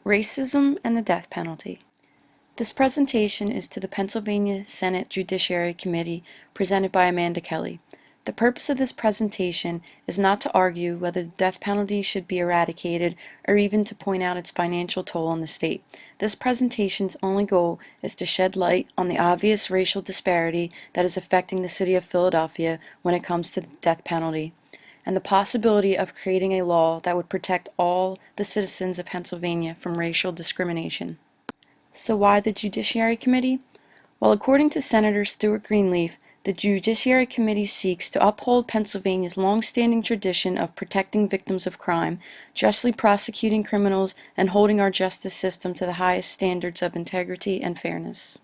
Racism and the Death Penalty. This presentation is to the Pennsylvania Senate Judiciary Committee presented by Amanda Kelly. The purpose of this presentation is not to argue whether the death penalty should be eradicated or even to point out its financial toll on the state. This presentation's only goal is to shed light on the obvious racial disparity that is affecting the city of Philadelphia when it comes to the death penalty, and the possibility of creating a law that would protect all the citizens of Pennsylvania from racial discrimination. So why the Judiciary Committee? Well, according to Senator Stuart Greenleaf, the Judiciary Committee seeks to uphold Pennsylvania's long-standing tradition of protecting victims of crime, justly prosecuting criminals, and holding our justice system to the highest standards of integrity and fairness.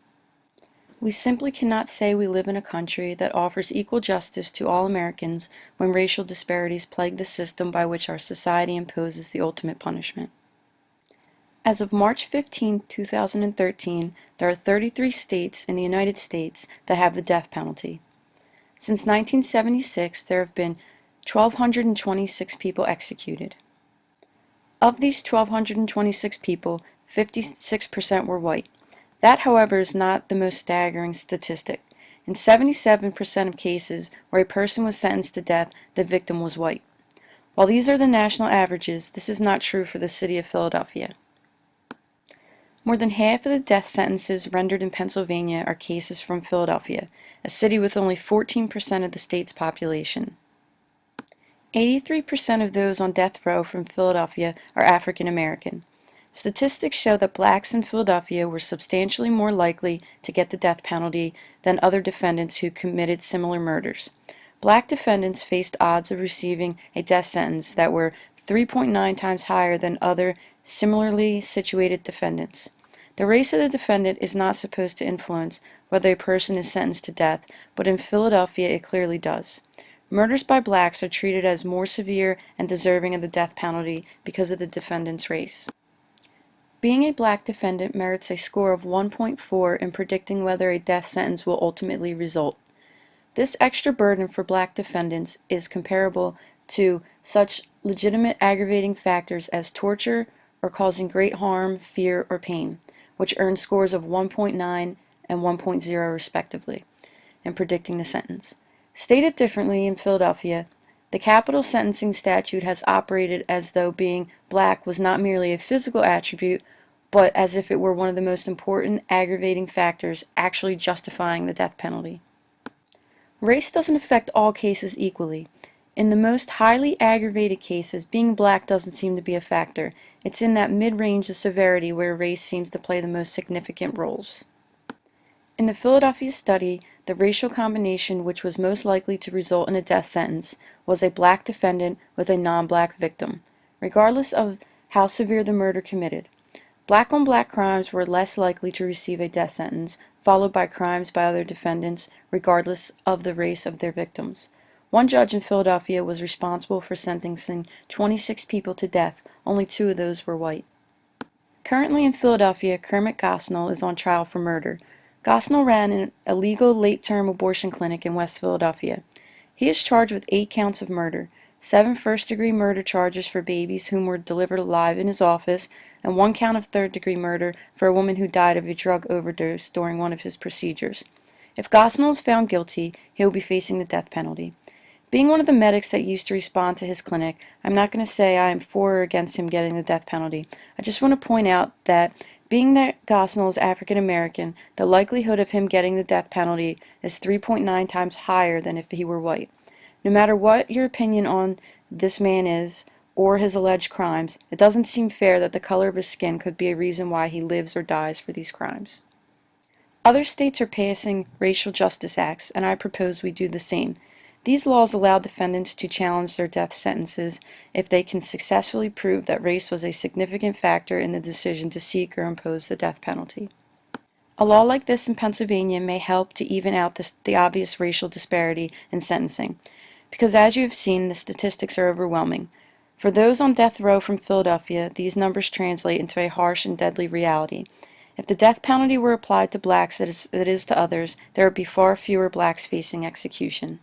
We simply cannot say we live in a country that offers equal justice to all Americans when racial disparities plague the system by which our society imposes the ultimate punishment. As of March 15, 2013, there are 33 states in the United States that have the death penalty. Since 1976, there have been 1,226 people executed. Of these 1,226 people, 56% were white. That, however, is not the most staggering statistic. In 77% of cases where a person was sentenced to death, the victim was white. While these are the national averages, this is not true for the city of Philadelphia. More than half of the death sentences rendered in Pennsylvania are cases from Philadelphia, a city with only 14% of the state's population. 83% of those on death row from Philadelphia are African American. Statistics show that blacks in Philadelphia were substantially more likely to get the death penalty than other defendants who committed similar murders. Black defendants faced odds of receiving a death sentence that were 3.9 times higher than other similarly situated defendants. The race of the defendant is not supposed to influence whether a person is sentenced to death, but in Philadelphia it clearly does. Murders by blacks are treated as more severe and deserving of the death penalty because of the defendant's race. Being a black defendant merits a score of 1.4 in predicting whether a death sentence will ultimately result. This extra burden for black defendants is comparable to such legitimate aggravating factors as torture or causing great harm, fear, or pain, which earn scores of 1.9 and 1.0 respectively in predicting the sentence. Stated differently, in Philadelphia, the capital sentencing statute has operated as though being black was not merely a physical attribute, but as if it were one of the most important aggravating factors actually justifying the death penalty. Race doesn't affect all cases equally. In the most highly aggravated cases, being black doesn't seem to be a factor. It's in that mid-range of severity where race seems to play the most significant roles. In the Philadelphia study, the racial combination which was most likely to result in a death sentence was a black defendant with a non-black victim, regardless of how severe the murder committed. Black-on-black crimes were less likely to receive a death sentence, followed by crimes by other defendants, regardless of the race of their victims. One judge in Philadelphia was responsible for sentencing 26 people to death. Only 2 of those were white. Currently in Philadelphia, Kermit Gosnell is on trial for murder. Gosnell ran an illegal late-term abortion clinic in West Philadelphia. He is charged with 8 counts of murder, 7 first-degree murder charges for babies whom were delivered alive in his office, and 1 count of third-degree murder for a woman who died of a drug overdose during one of his procedures. If Gosnell is found guilty, he will be facing the death penalty. Being one of the medics that used to respond to his clinic, I'm not going to say I am for or against him getting the death penalty. I just want to point out that being that Gosnell is African American, the likelihood of him getting the death penalty is 3.9 times higher than if he were white. No matter what your opinion on this man is, or his alleged crimes, it doesn't seem fair that the color of his skin could be a reason why he lives or dies for these crimes. Other states are passing racial justice acts, and I propose we do the same. These laws allow defendants to challenge their death sentences if they can successfully prove that race was a significant factor in the decision to seek or impose the death penalty. A law like this in Pennsylvania may help to even out the obvious racial disparity in sentencing, because as you have seen, the statistics are overwhelming. For those on death row from Philadelphia, these numbers translate into a harsh and deadly reality. If the death penalty were applied to blacks as it is to others, there would be far fewer blacks facing execution.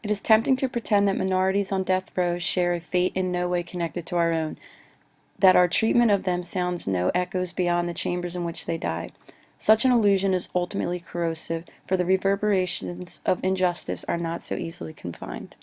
It is tempting to pretend that minorities on death row share a fate in no way connected to our own, that our treatment of them sounds no echoes beyond the chambers in which they died. Such an illusion is ultimately corrosive, for the reverberations of injustice are not so easily confined.